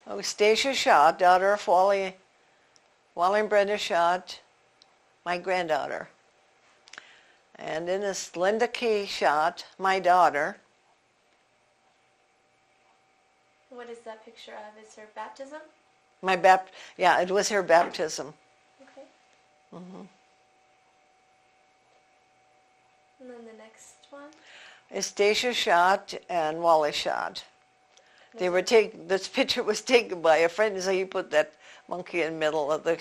Oh, Stacia Schott, daughter of Wally and Brenda Schott, my granddaughter. And then it's Linda K. Schott, my daughter. What is that picture of? Is her baptism? Yeah, it was her baptism. Okay. Mm-hmm. And then the next one? It's Stacia Schott and Wally Schott. This picture was taken by a friend, so he put that monkey in the middle of the...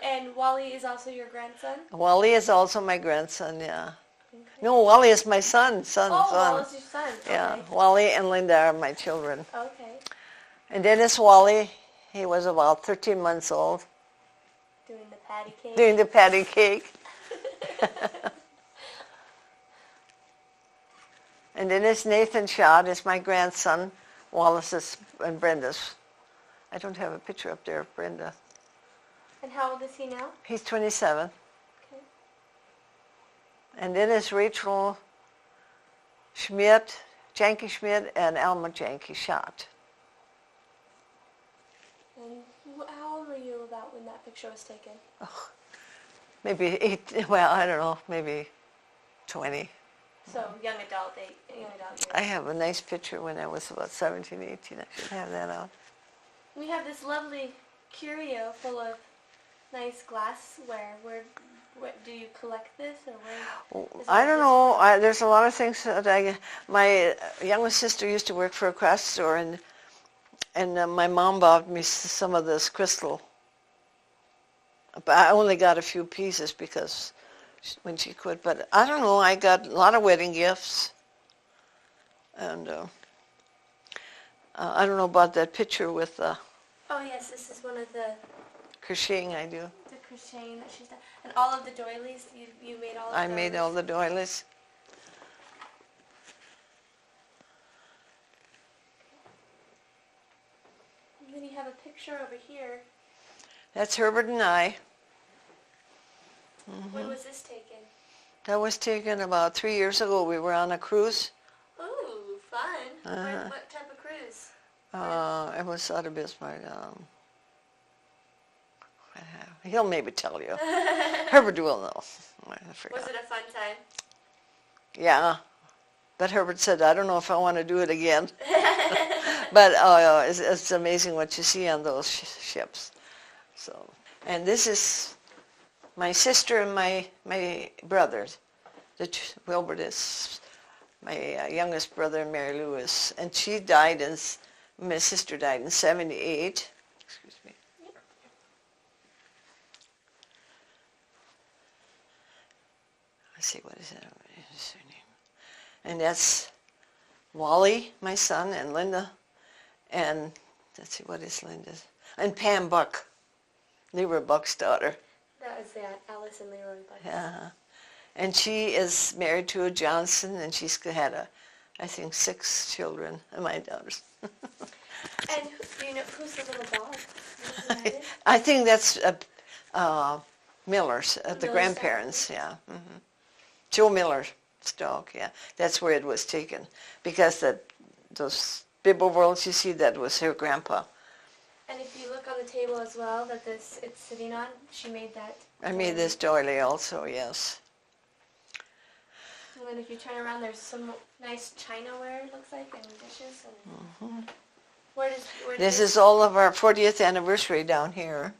and Wally is also your grandson? Wally is also my grandson, yeah. Okay. No, Wally is my son. Wally's your son. Yeah, Okay. Wally and Linda are my children. Okay. And then it's Wally. He was about 13 months old. Doing the patty cake? Doing the patty cake. And then it's Nathan Schott, is my grandson. Wallace's and Brenda's. I don't have a picture up there of Brenda. And how old is he now? He's 27. Okay. And then it's Rachel Schmidt, Janke Schmidt, and Alma Janke Schott. And how old were you about when that picture was taken? Oh, maybe 8, well, I don't know, maybe 20. So young adult years. I have a nice picture when I was about 17, 18. I should have that out. We have this lovely curio full of nice glassware. What do you collect this, or where? I don't know. There's a lot of things that my youngest sister used to work for a craft store, and my mom bought me some of this crystal. But I only got a few pieces because when she could. But I don't know. I got a lot of wedding gifts, and I don't know about that picture with the Oh yes, this is one of the crocheting I do. the crocheting that she's done, and all of the doilies. You made all of I those? made all the doilies. And then you have a picture over here. That's Herbert and I. When was this taken? That was taken about 3 years ago. We were on a cruise. Ooh, fun. Uh-huh. What type of cruise? It was out of Bismarck. He'll maybe tell you. Herbert will know. I forgot. Was it a fun time? Yeah. But Herbert said, I don't know if I want to do it again. But it's amazing what you see on those ships. So, and this is my sister and my brothers. Wilbert is my youngest brother, Mary Lewis, and she died my sister died in 78. Excuse me. Let's see, what is that? What's her name? And that's Wally, my son, and Linda, and let's see, what is Linda's? And Pam Buck. They were Buck's daughter. That was Alice and Leroy Buck. Yeah. And she is married to a Johnson, and she's had I think 6 children, and my daughters. And do you know who's the little dog? I think that's Miller's, the Miller's grandparents, yeah. Mm-hmm. Joe Miller's dog, yeah. That's where it was taken, because those bib overalls you see, that was her grandpa. And if you look on the table as well that it's sitting on, she made that. I made this doily also, yes. And then if you turn around, there's some nice chinaware, it looks like, and dishes. And Mm-hmm. This is all of our 40th anniversary down here.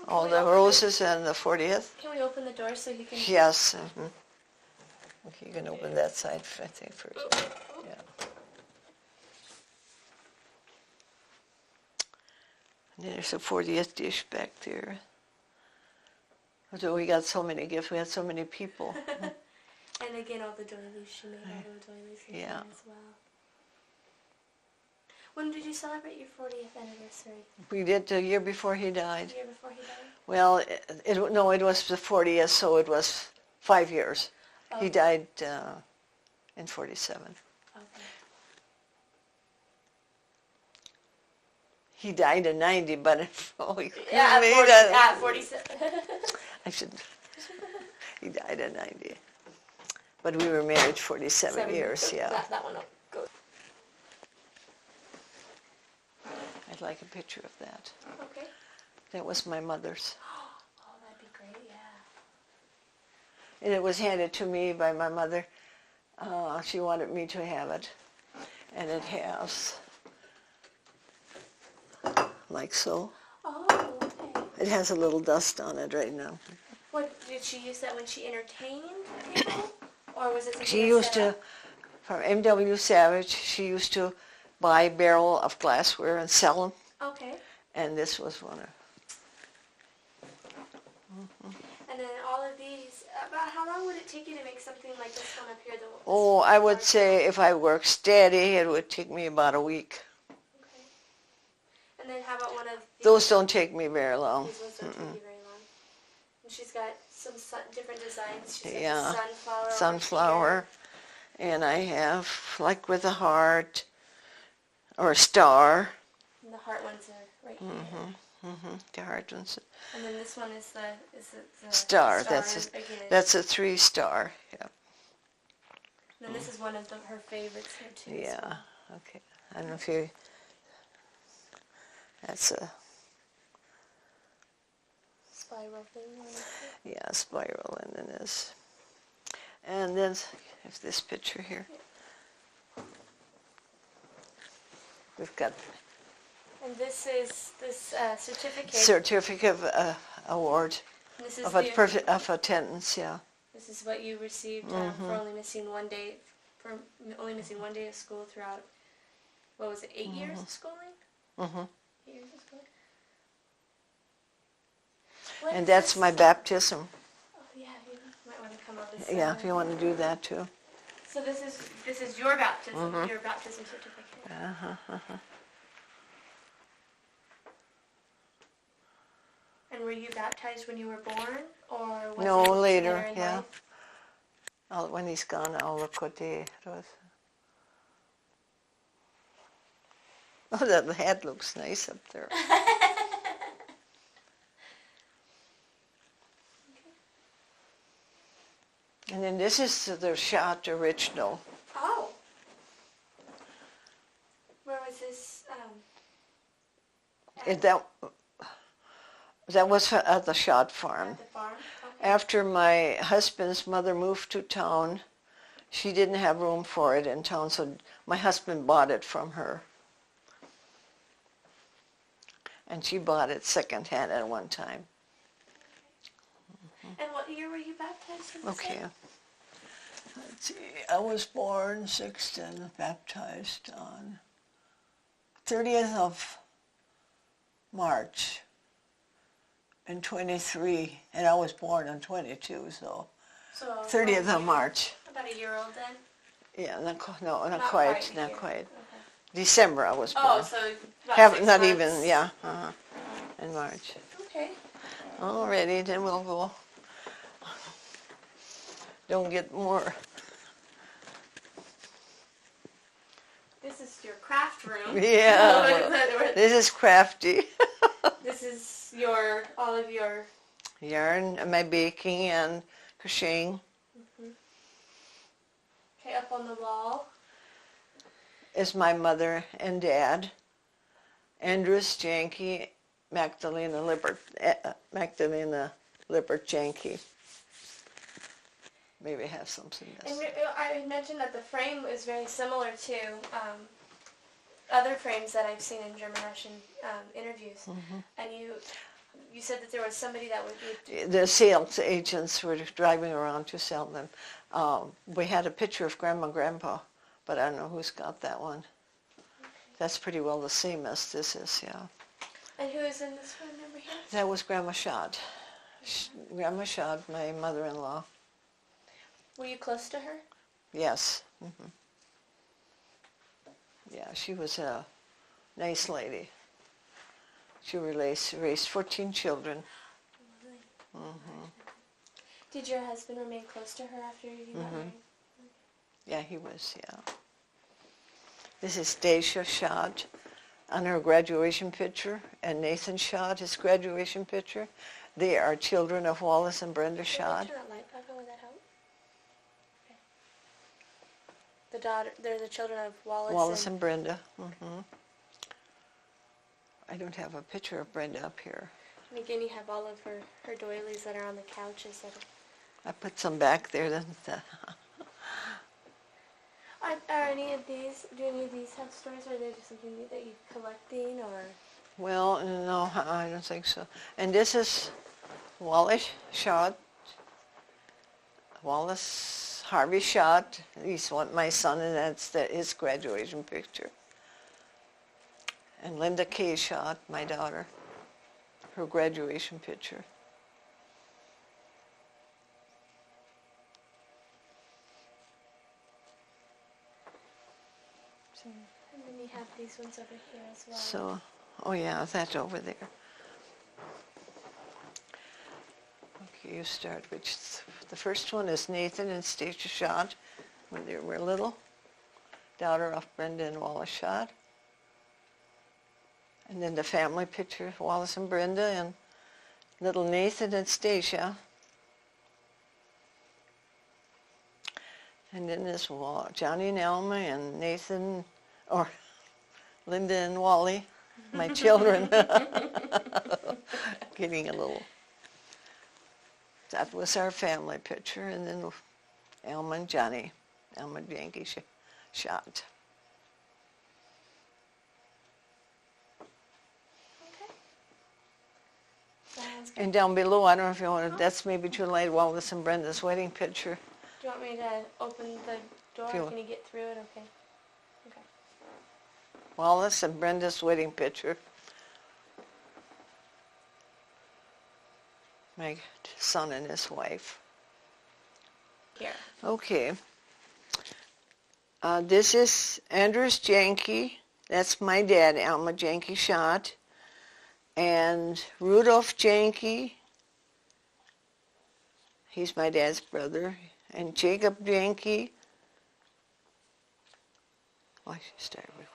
All the roses and the 40th. Can we open the door so you can... Yes. Mm-hmm. Okay, you can open that side, I think, first. Yeah. And there's a 40th dish back there. So we got so many gifts. We had so many people. And again, all the doilies. She made all the doilies as well. When did you celebrate your 40th anniversary? We did the year before he died. The year before he died? Well, it was the 40th, so it was 5 years. Okay. He died in 47. Okay. He died in 90, but at 47. I should. He died in 90, but we were married 47 years. Yeah. That one will go. I'd like a picture of that. Okay. That was my mother's. Oh, that'd be great, yeah. And it was handed to me by my mother. She wanted me to have it. And it has, like so. Oh, okay. It has a little dust on it right now. What, did she use that when she entertained people? Or was it something She that used set to, up? from M.W. Savage, she used to buy a barrel of glassware and sell them. Okay. And this was one of. And then all of these, about how long would it take you to make something like this one up here? Oh, I would say if I work steady, it would take me about a week. Okay. And then how about one of these? Those don't take me very long. These ones don't take you very long. And she's got some different designs. She's got Yeah, the sunflower. over sunflower. here. And I have, like with a heart or a star. And the heart ones are right here. The heart one's And then this one is the star. again. That's a 3-star. Yeah. And then this is one of her favorites here too. Yeah. Okay. I don't know if you. That's a Spiral thing. spiral, and then this. And then if this picture here. We've got And this is this certificate. certificate of award This is of attendance. Yeah. This is what you received for only missing one day of school throughout. What was it? 8 years of schooling. 8 years of schooling. What And is that's this? my baptism. Oh yeah, you might want to come over this Yeah, side. if you want to do that too. So this is your baptism, your baptism certificate. And were you baptized when you were born, or was No, it later. in Yeah. life? When he's gone, I'll look what day it was. Oh, that hat looks nice up there. And then this is the Schott original. Oh. Where was this? That was at the Schott farm. At the farm? Okay. After my husband's mother moved to town, she didn't have room for it in town, so my husband bought it from her. And she bought it secondhand at one time. And what year were you baptized? Okay. Let's see. I was born 6th and baptized on 30th of March in 23, and I was born in 22, so 30th of March. About a year old then? Yeah, not Not quite. Okay. December I was born. Oh, so about 6 Not months. even, yeah, in March. Okay. Alrighty, then we'll go. Don't get more. This is your craft room. Yeah, this is crafty. This is all of your... Yarn, my baking and crocheting. Okay, up on the wall. Is my mother and dad, Andrus Janke, Magdalena Lippert Janke. Maybe I have something else. And I mentioned that the frame is very similar to other frames that I've seen in German Russian interviews. And you said that there was somebody that would... The sales agents were driving around to sell them. We had a picture of Grandma and Grandpa, but I don't know who's got that one. That's pretty well the same as this is, yeah. And who is in this one over here? That was Grandma Schott. Grandma Schott, my mother-in-law. Were you close to her? Yes. Yeah, she was a nice lady. She raised 14 children. Did your husband remain close to her after you got married? Yeah, he was, yeah. This is Dacia Schott on her graduation picture, and Nathan Schott, his graduation picture. They are children of Wallace and Brenda Schott. Turn that light back on, would that help? Okay. They're the children of Wallace and Brenda. don't have a picture of Brenda up here. And again, you have all of her doilies that are on the couches. I put some back there. Are any of these, do any of these have stories, or are they just something that you're collecting, or? Well, no, I don't think so. And this is Schott, Wallace Harvey Schott. He's my son, and that's his graduation picture. And Linda K. Schott, my daughter, her graduation picture. And then you have these ones over here as well. So, oh yeah, that's over there. Okay, you start. The first one is Nathan and Stacia Schott when they were little, daughter of Brenda and Wallace Schott. And then the family picture, Wallace and Brenda and little Nathan and Stacia. And then this Johnny and Alma and Nathan, or Linda and Wally, my children. Getting a little. That was our family picture. And then Alma and Johnny, Alma and Janke Schott. And down below, I don't know if you want to, that's maybe too late, Wallace and Brenda's wedding picture. Do you want me to open the door? Can you get through it? Okay. Okay. Wallace and Brenda's wedding picture. My son and his wife. Here. Okay. This is Andrews Janke. That's my dad, Alma Janke Schott. And Rudolph Janke. He's my dad's brother. And Jacob Janke. Oh, I should start with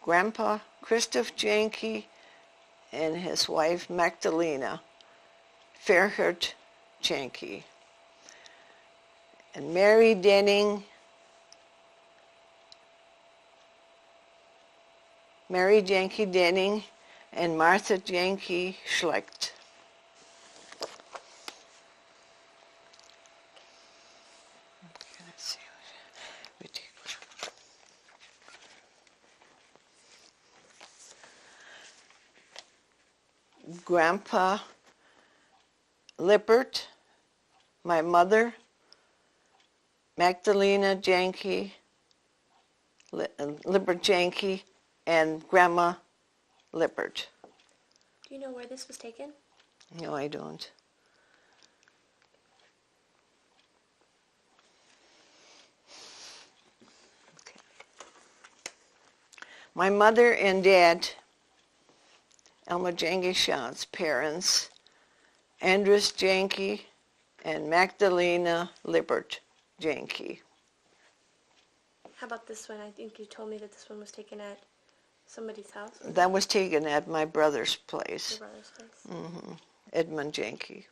Grandpa Christoph Janke and his wife Magdalena Fairhurt Janke. And Mary Janke Denning and Martha Janke Schlecht. Grandpa Lippert, my mother, Magdalena Janke, Lippert Janke, and Grandma Lippert. Do you know where this was taken? No, I don't. Okay. My mother and dad, Alma Janke Schott's parents, Andrus Janke and Magdalena Lippert Janke. How about this one? I think you told me that this one was taken at somebody's house. That was taken at my brother's place. Your brother's place. Mm-hmm. Edmund Janke.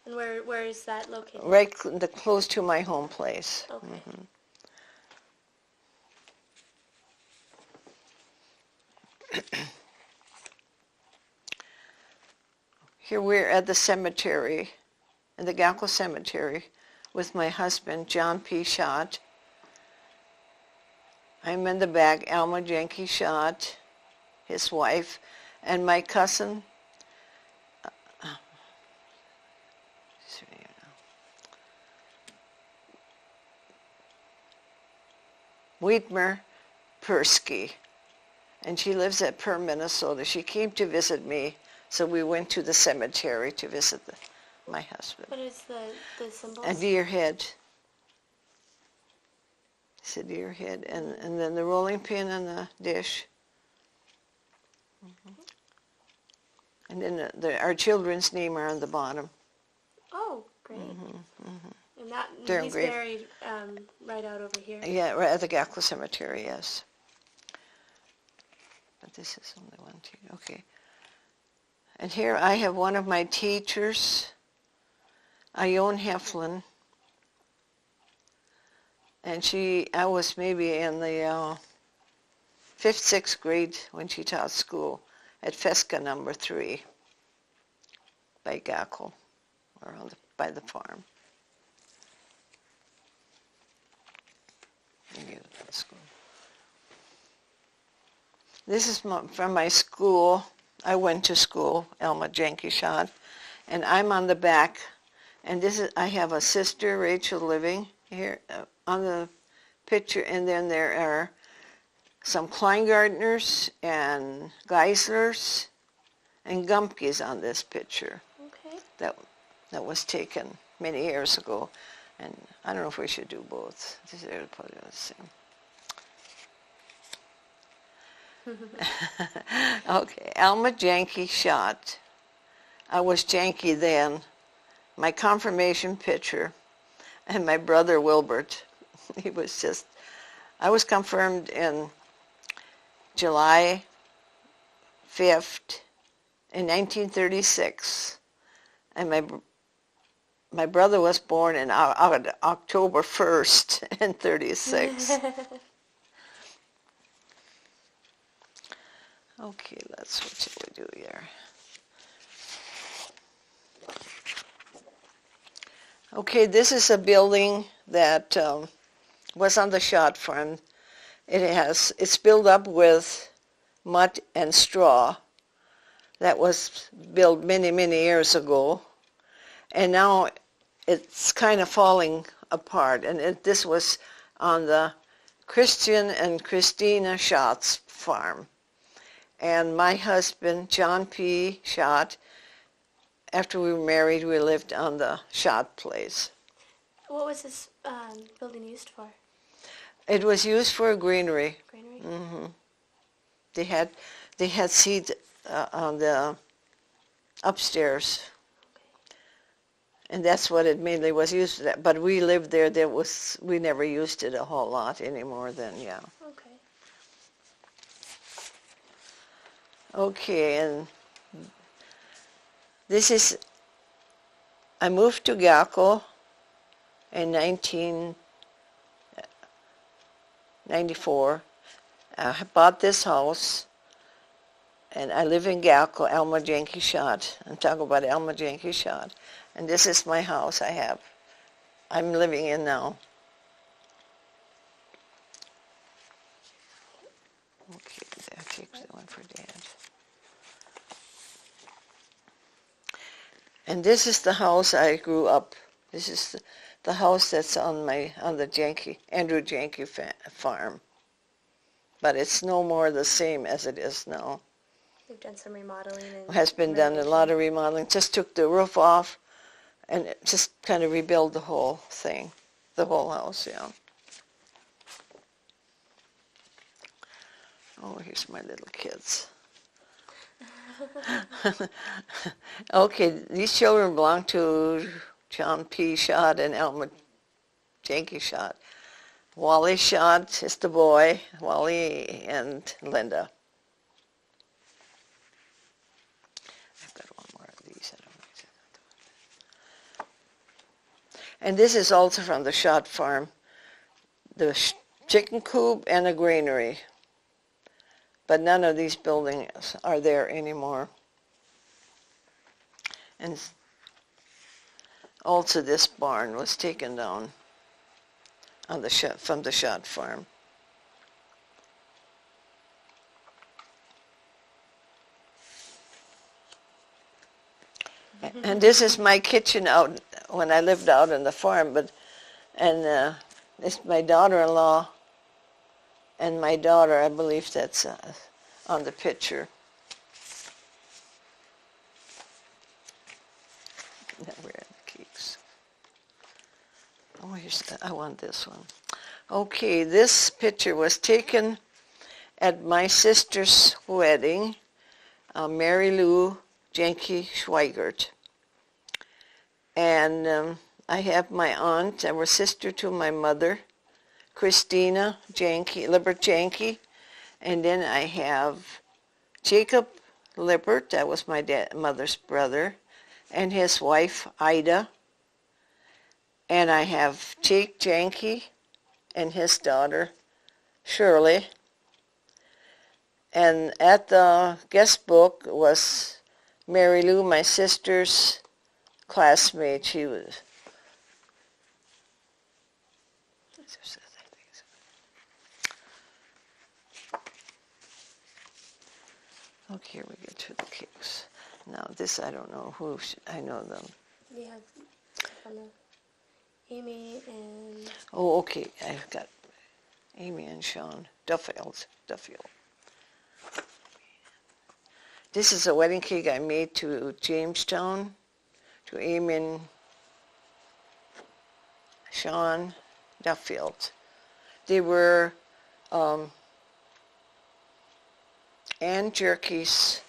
And where is that located? Right close to my home place. Okay. Mm-hmm. Here we're at the cemetery, in the Galco Cemetery, with my husband, John P. Schott. I'm in the back, Alma Janke Schott, his wife, and my cousin, Wiedmer Persky, and she lives at Perm, Minnesota. She came to visit me, so we went to the cemetery to visit my husband. What is the symbol? A deer head. It's a deer head, and then the rolling pin and the dish. Mm-hmm. And then our children's name are on the bottom. Oh, great. Mm-hmm. Mm-hmm. And that he's great. buried right out over here. Yeah, right at the Galco Cemetery, yes. But this is only one, two, okay. And here I have one of my teachers, Ione Heflin. And I was maybe in the 5th, 6th grade when she taught school. at Fesca number 3 by Gackel, by the farm. This is from my school. I went to school, Alma, Janke, Schott, and I'm on the back. And I have a sister, Rachel, living here on the picture, and then there are some Kleingartners and Geislers and Gumpkes on this picture. Okay. That was taken many years ago, and I don't know if we should do both. They're probably the same. Okay, Alma, Janke, Schott. I was Janke then. My confirmation picture, and my brother Wilbert. I was confirmed in July 5th in 1936, and my brother was born in October 1st in 36. Okay, what shall we do here? Okay, this is a building that was on the Schott farm. It's built up with mud and straw. That was built many, many years ago. And now it's kind of falling apart. And this was on the Christian and Christina Schott's farm. And my husband, John P. Schott, after we were married, we lived on the Schott place. What was this building used for? It was used for a greenery. Greenery? Mm-hmm. They had seeds on the upstairs. Okay. And that's what it mainly was used for. But we lived there. We never used it a whole lot anymore then, yeah. Okay. Okay, and I moved to Gackel in 1994. I bought this house, and I live in Gackel, Alma, Janke, Schott. I'm talking about Alma, Janke, Schott. And this is my house I'm living in now. Okay, that takes the one for Dad. And this is the house I grew up. This is the house that's on the Andrew Janke farm. But it's no more the same as it is now. They've done some remodeling. It has been done a lot of remodeling. Just took the roof off and just kind of rebuild the whole thing, the whole house, yeah. Oh, here's my little kids. Okay, these children belong to John P. Schott and Alma Janke Schott. Wally Schott is the boy, Wally and Linda. I've got one more of these. And this is also from the Schott farm, the chicken coop and a granary. But none of these buildings are there anymore. And also this barn was taken down from the Schott farm. And this is my kitchen out when I lived out on the farm. It's my daughter-in-law and my daughter, I believe that's on the picture. Now we're in the cakes. Oh, I want this one. Okay, this picture was taken at my sister's wedding, Mary Lou Janke Schweigert. And I have my aunt, that was sister to my mother, Christina Janke, Lippert Janke, and then I have Jacob Lippert, that was my mother's brother, and his wife Ida, and I have Jake Janke and his daughter Shirley, And at the guest book was Mary Lou, my sister's classmate. She was... Okay, here we get to the cakes. Now this I don't know who, I know them. We have Amy and... Oh, okay, I've got Amy and Sean Duffield. This is a wedding cake I made to Jamestown, to Amy and Sean Duffield. They were Ann Jerky's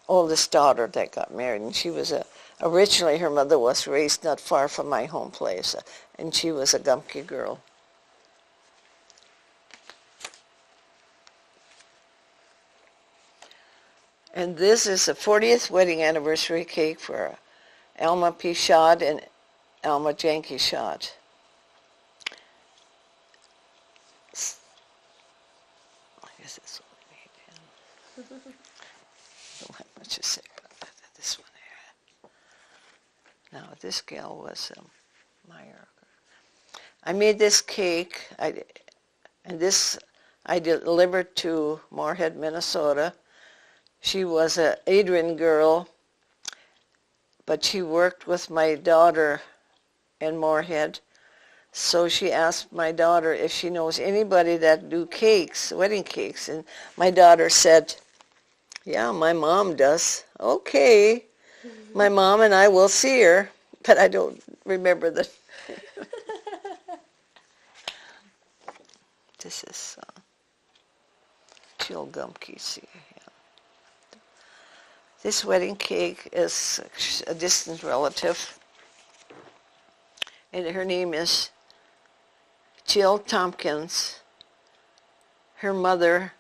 oldest daughter that got married, and she was originally her mother was raised not far from my home place, and she was a Gumpke girl. And this is the 40th wedding anniversary cake for Alma P. Schott and Alma Janke Schott. I guess that's all I need. Don't have much to say about that. This one here. Now this gal was Meyer. I made this cake, and this I delivered to Moorhead, Minnesota. She was an Adrian girl, but she worked with my daughter in Moorhead. So she asked my daughter if she knows anybody that do cakes, wedding cakes. And my daughter said, yeah, my mom does. Okay, my mom and I will see her, but I don't remember the... This is Jill Gumpke, see. This wedding cake is a distant relative, and her name is Jill Tompkins. Her mother's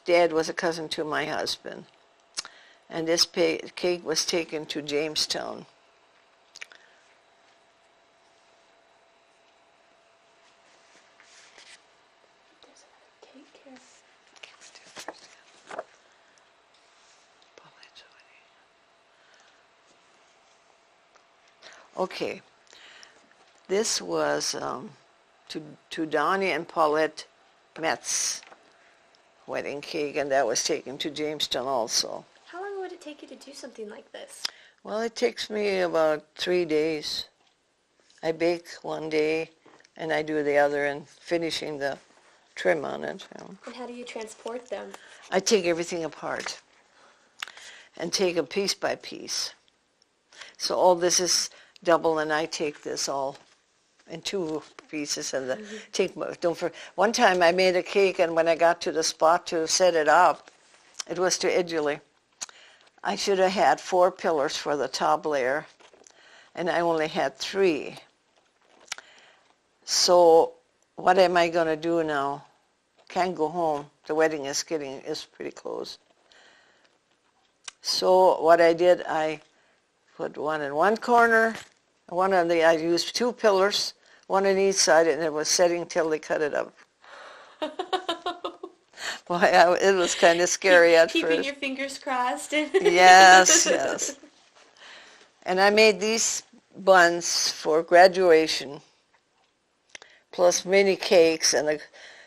dad was a cousin to my husband, and this cake was taken to Jamestown. There's another cake here. Okay, this was to Donnie and Paulette Metz wedding cake, and that was taken to Jamestown also. How long would it take you to do something like this? Well, it takes me about 3 days. I bake one day, and I do the other, and finishing the trim on it. You know. And how do you transport them? I take everything apart and take them piece by piece. So all this is double, and I take this all in 2 pieces, and one time I made a cake, and when I got to the spot to set it up, it was too edgy. I should have had 4 pillars for the top layer, and I only had 3. So what am I going to do now? Can't go home. The wedding is pretty close. So what I did, I put one in one corner, I used 2 pillars, one on each side, and it was setting till they cut it up. Boy, it was kind of scary at first. Keeping your fingers crossed. Yes. And I made these buns for graduation, plus mini cakes and a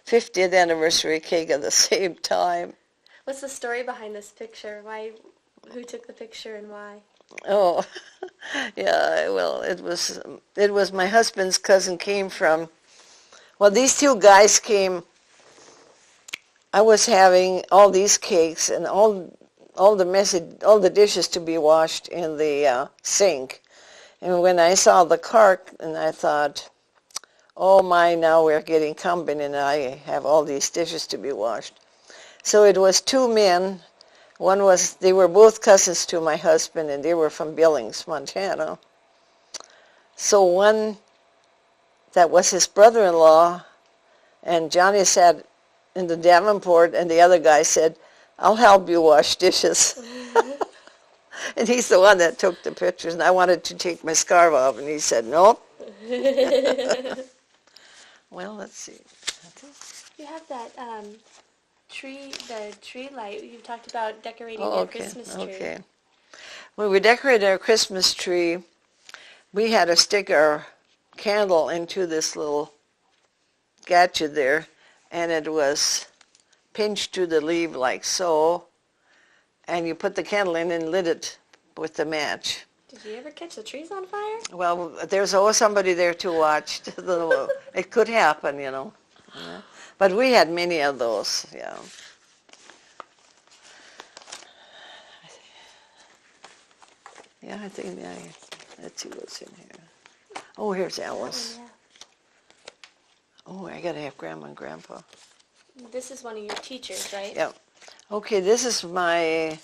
50th anniversary cake at the same time. What's the story behind this picture? Who took the picture and why? Oh, yeah, well, it was my husband's cousin came from, well, these 2 guys came, I was having all these cakes and all the dishes to be washed in the sink. And when I saw the cart, and I thought, oh my, now we're getting company and I have all these dishes to be washed. So it was 2 men. They were both cousins to my husband, and they were from Billings, Montana. So one, that was his brother-in-law, and Johnny sat in the Davenport, and the other guy said, I'll help you wash dishes. And he's the one that took the pictures, and I wanted to take my scarf off, and he said, nope. Well, let's see. You have that the tree light. You talked about decorating Oh, your okay, Christmas tree. okay. When we decorated our Christmas tree, we had to stick our candle into this little gadget there, and it was pinched to the leaf like so, and you put the candle in and lit it with the match. Did you ever catch the trees on fire? Well, there's always somebody there to watch. It could happen, you know. Yeah. But we had many of those, yeah. Yeah, I think, yeah, let's see what's in here. Oh, here's Alice. Yeah. Oh, I got to have Grandma and Grandpa. This is one of your teachers, right? Yep. Okay, this is my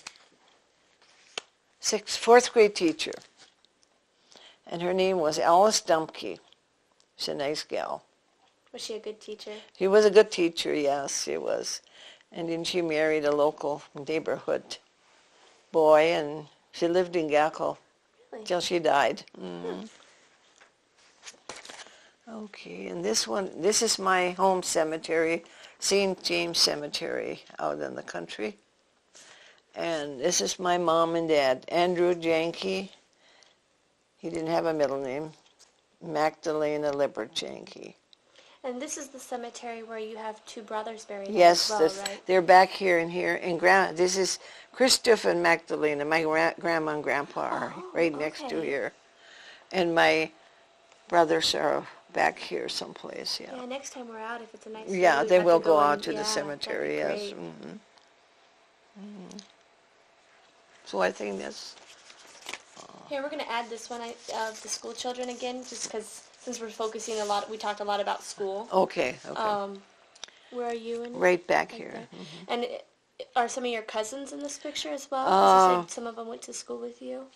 fourth grade teacher. And her name was Alice Dumpke. She's a nice gal. Was she a good teacher? She was a good teacher, yes, she was. And then she married a local neighborhood boy, and she lived in Gackle Really? till she died. Mm-hmm. Okay, and this is my home cemetery, St. James Cemetery out in the country. And this is my mom and dad, Andrew Janke. He didn't have a middle name. Magdalena Lippert Janke. And this is the cemetery where you have two brothers buried Yes, as well, right? they're back here and here. And this is Christoph and Magdalena. My grandma and grandpa are right next to here. And my brothers are back here someplace, yeah. Yeah, next time we're out, if it's a nice Yeah, day, they I will could go in- out to yeah, the cemetery, that'd yes. be great. Mm-hmm. So I think that's... Here, we're going to add this one of the school children again, just because since we're focusing a lot, we talked a lot about school. Okay. Where are you in? Right back right here. there? Mm-hmm. And are some of your cousins in this picture as well? 'Cause you said some of them went to school with you.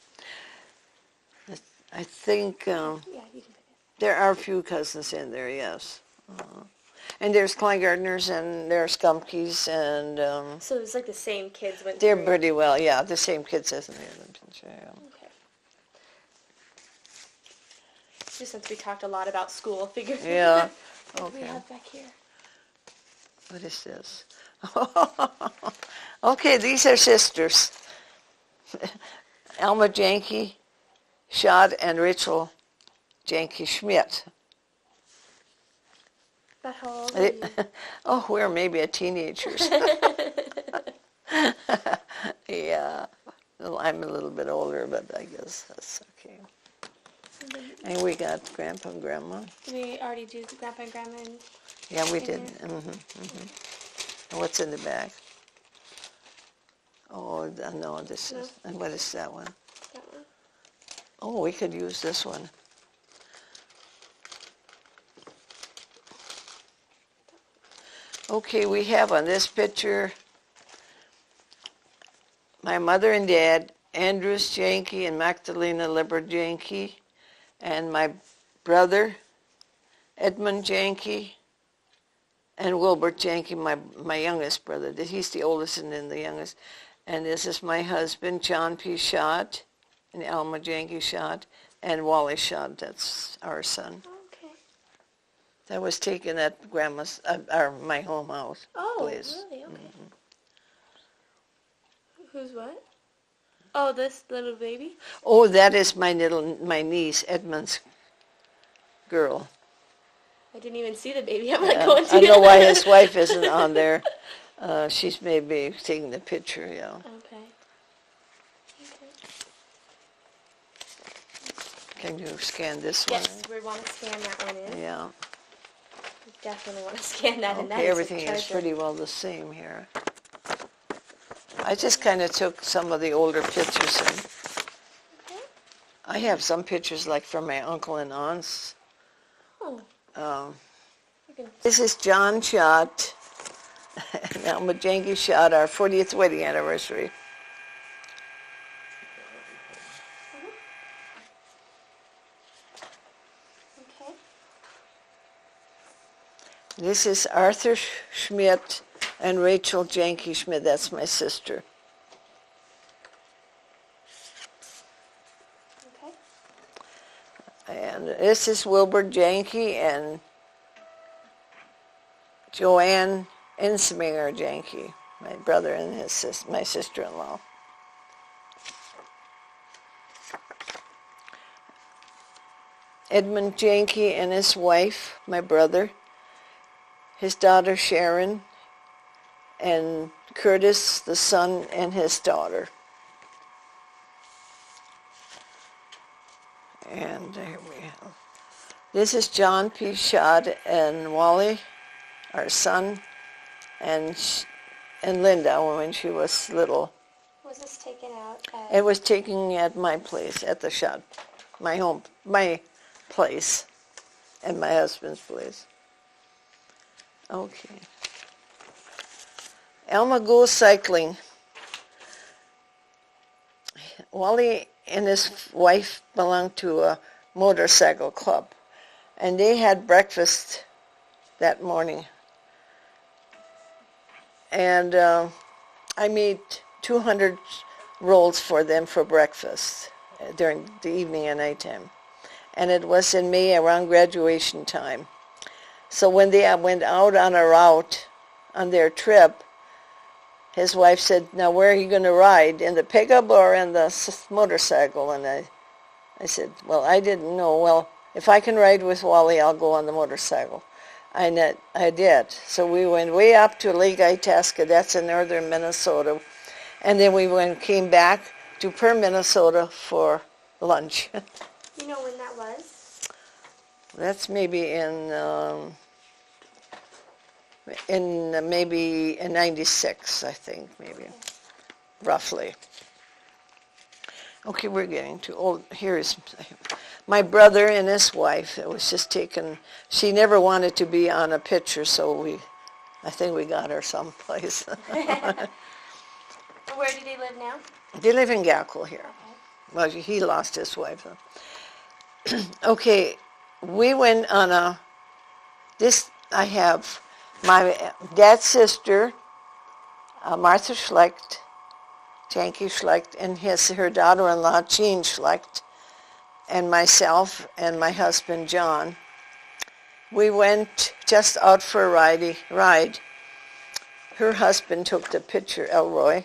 I think Yeah, you can pick it. there are a few cousins in there, yes. And there's Kleingartners and there's Skumkies and So it's like the same kids went they're through. pretty well, yeah, the same kids as in the other picture. Yeah. Okay. Just since we talked a lot about school, figure. Yeah. What do we Okay. have back here? What is this? Okay, these are sisters. Alma Janke, Schott, and Rachel Janke Schmidt. About how old are you? Oh, we're maybe teenagers. Yeah. Well, I'm a little bit older, but I guess that's okay. And we got Grandpa and Grandma. Did we already do Grandpa and Grandma? And Yeah, we in did. here? And what's in the back? Oh, no, this No. is... And what is that one? that one? Oh, we could use this one. Okay, we have on this picture my mother and dad, Andrews Janke and Magdalena Lippert Janke, and my brother, Edmund Janke, and Wilbert Janke, my youngest brother. He's the oldest and then the youngest. And this is my husband, John P. Schott, and Alma Janke Schott, and Wally Schott. That's our son. Okay. That was taken at Grandma's, my home house place. Really? Okay. Who's what? Oh, this little baby? Oh, that is my niece, Edmund's girl. I didn't even see the baby. I'm not going to. I don't know why his wife isn't on there. She's maybe taking the picture, yeah. Okay. Can you scan this one? Yes, we want to scan that one in. Yeah. We definitely want to scan that in. That Okay, is a everything is treasure. pretty well the same here. I just kind of took some of the older pictures and Okay. I have some pictures like from my uncle and aunts. Oh. You can. This is John Schott and Alma Janke Schott, our 40th wedding anniversary. Okay. This is Arthur Schmidt and Rachel Janke Schmidt. That's my sister. Okay. And this is Wilbert Janke and Joanne Insminger Janke, my brother and my sister-in-law. Edmund Janke and his wife, my brother, his daughter Sharon, and Curtis, the son, and his daughter. And here we have. This is John P. Schott and Wally, our son, and Linda when she was little. Was this taken out at... It was taken at my place, at the Schott, my place, and my husband's place. Okay. Alma goes cycling. Wally and his wife belonged to a motorcycle club, and they had breakfast that morning. And I made 200 rolls for them for breakfast during the evening and nighttime. And it was in May around graduation time. So when they went out on a route on their trip, his wife said, "Now where are you going to ride, in the pickup or in the motorcycle?" And I said, well, I didn't know. Well, if I can ride with Wally, I'll go on the motorcycle. I did. So we went way up to Lake Itasca, that's in northern Minnesota. And then we came back to Perth, Minnesota for lunch. You know when that was? That's maybe maybe in 96, I think, maybe, roughly. Okay, we're getting too old. Here is my brother and his wife. It was just taken. She never wanted to be on a picture, so I think we got her someplace. Where do they live now? They live in Gackle here. Okay. Well, he lost his wife. Okay, we went on I have my dad's sister, Martha Schlecht, Janke Schlecht, and her daughter-in-law, Jean Schlecht, and myself and my husband, John. We went just out for a ride. Her husband took the picture, Elroy,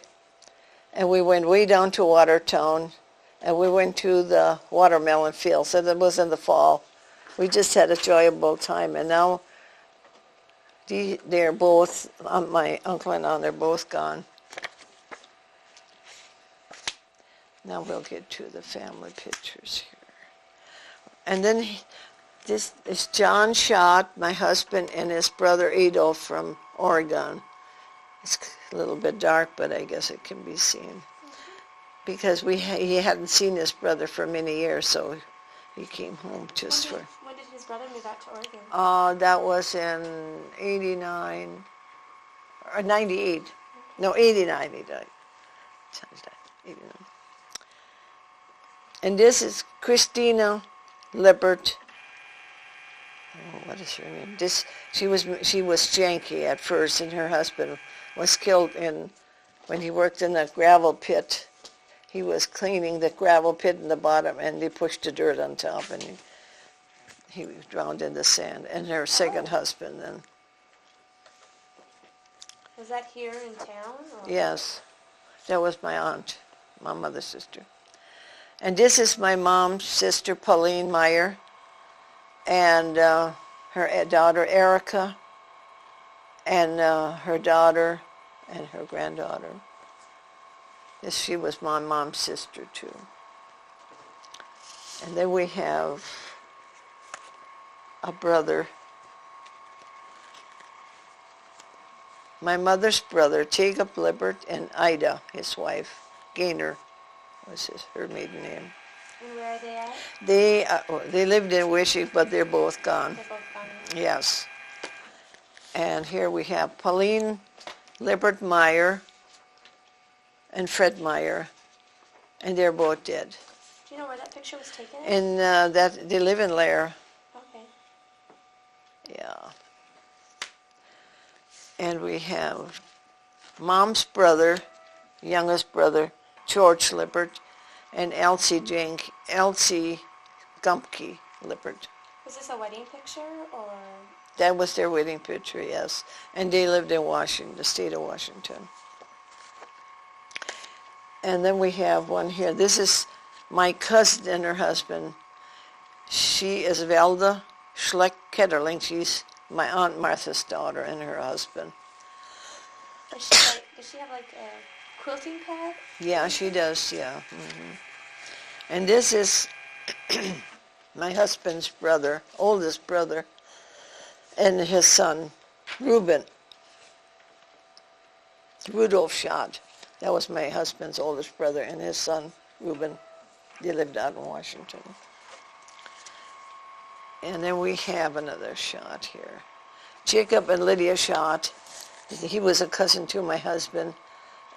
and we went way down to Watertown, and we went to the watermelon fields, and it was in the fall. We just had a enjoyable time, and now they're both, my uncle and aunt, they're both gone. Now we'll get to the family pictures here. And then this is John Schott, my husband, and his brother Adolf from Oregon. It's a little bit dark, but I guess it can be seen. Because he hadn't seen his brother for many years, so he came home just for... When did his brother move out to Oregon? That was in 89, or 98. No, 89 he died. 89. And this is Christina Lippert. Oh, what is her name? She was Janke at first, and her husband was killed when he worked in the gravel pit. He was cleaning the gravel pit in the bottom, and they pushed the dirt on top, and he was drowned in the sand. And her second husband then. Was that here in town? Or? Yes, that was my aunt, my mother's sister. And this is my mom's sister, Pauline Meyer, and her daughter, Erica, and her daughter and her granddaughter. She was my mom's sister, too. And then we have a brother. My mother's brother, Jacob Lippert, and Ida, his wife, Gaynor was her maiden name. And where are they at? They lived in Wishy, but they're both gone. They're both gone. Yes. And here we have Pauline Lippert Meyer and Fred Meyer, and they're both dead. Do you know where that picture was taken? And that they live in Lair. Okay. Yeah. And we have Mom's brother, youngest brother, George Lippert, and Elsie Gumpke Lippert. Was this a wedding picture or? That was their wedding picture, yes. And they lived in Washington, the state of Washington. And then we have one here. This is my cousin and her husband. She is Velda Schleck-Ketterling. She's my Aunt Martha's daughter and her husband. Does she have like a quilting pad? Yeah, she does, yeah. And this is my husband's brother, oldest brother, and his son, Rudolph Schott. That was my husband's oldest brother and his son, Reuben. They lived out in Washington. And then we have another Schott here. Jacob and Lydia Schott. He was a cousin to my husband,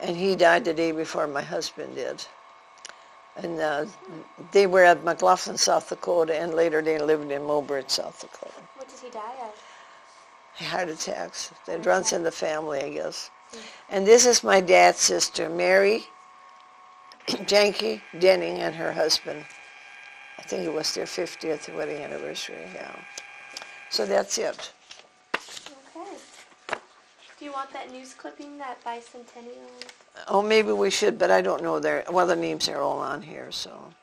and he died the day before my husband did. And they were at McLaughlin, South Dakota, and later they lived in Mobert, South Dakota. What did he die of? Heart attacks. It runs in the family, I guess. And this is my dad's sister, Mary Janke Denning, and her husband. I think it was their 50th wedding anniversary, yeah. So that's it. Okay. Do you want that news clipping, that bicentennial? Oh, maybe we should, but I don't know their names are all on here, so.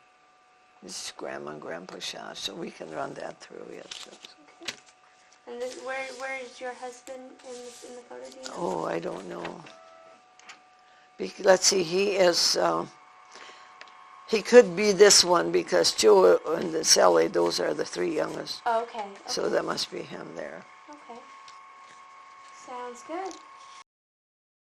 This is Grandma and Grandpa Schott, so we can run that through, yes. Okay. And this, where is your husband in the photo, do you know? Oh, I don't know. Let's see, he is, he could be this one because Joe and Sally, those are the three youngest. Oh, okay. So that must be him there. Okay. Sounds good.